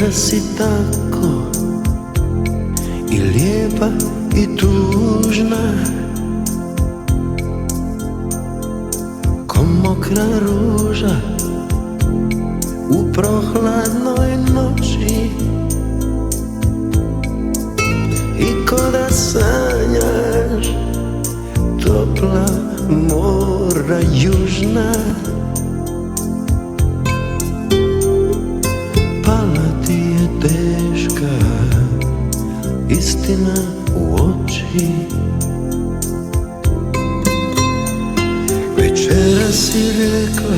Večeras si tako i lijepa i tužna, ko mokra ruža u prohladnoj noći, i ko da sanjaš topla mora južna. Pala ti je teška istina u oči, večeras si rekla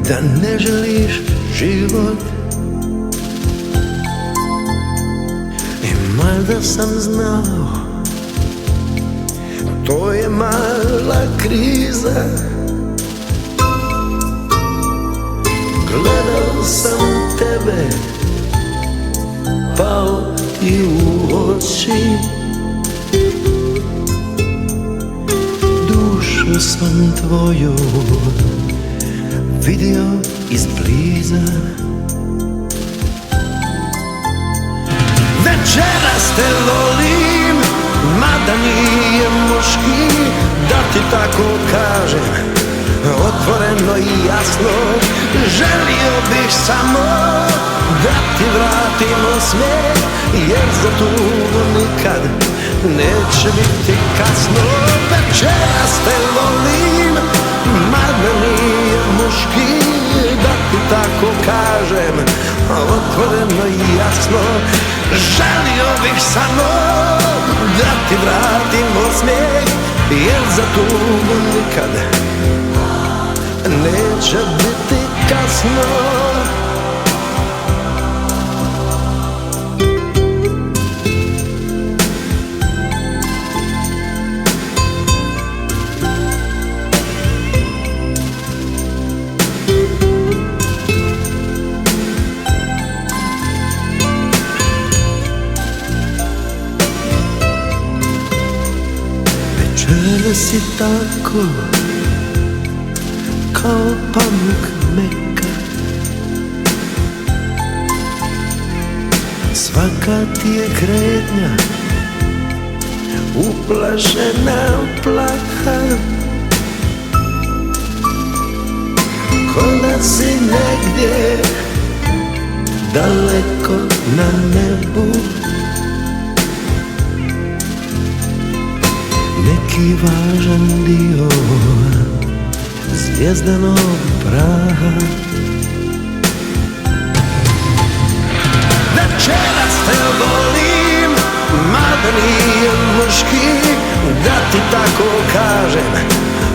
da ne želiš život, i mada sam znao, to je mala kriza. Gledao sam tebe, pao ti u oči, dušu sam tvoju vidio izbliza. Večeras te volim, mada nije muški da ti tako kažem, otvoreno i jasno. Želio bih samo da ti vratim osmijeh, jer za tugu nikad neće biti kasno. Večeras te volim, mada nije muški da ti tako kažem, otvoreno i jasno. Želio bih samo da ti vratim osmijeh, jer za tugu nikad neće biti kasno. Večeras si tako kao pamuk meka, svaka ti je kretnja uplašena plaha, ko da si negdje daleko na nebu, neki važan dio zvjezdanog praha. Večeras te volim, mada nije muški da ti tako kažem,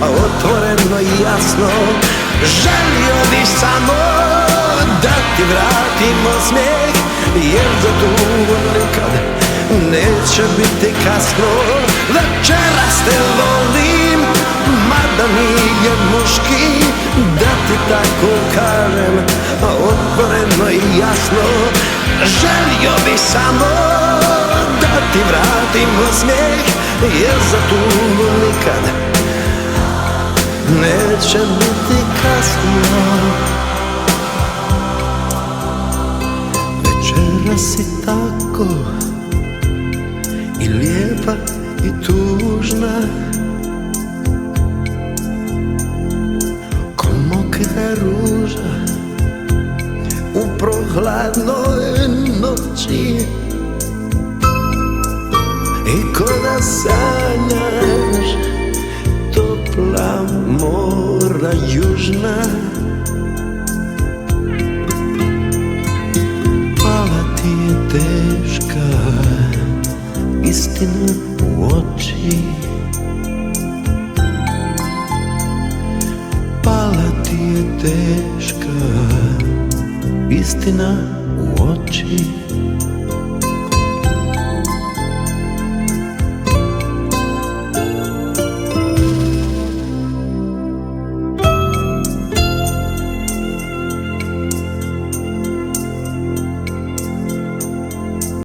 otvoreno i jasno. Želio bih samo da ti vratim osmijeh, jer za tugu nikad neće biti kasno. Večeras te volim, mada nije muški da ti tako kažem, otvoreno i jasno. Želio bih samo da ti vratim osmijeh, jer za tugu nikad neće biti kasno. Večeras si tako i lijepa i tužna, ko mokra ruža u prohladnoj noći, i ko da sanjaš topla mora južna. Pala ti je teška istina u oči, pala ti je teška istina u oči.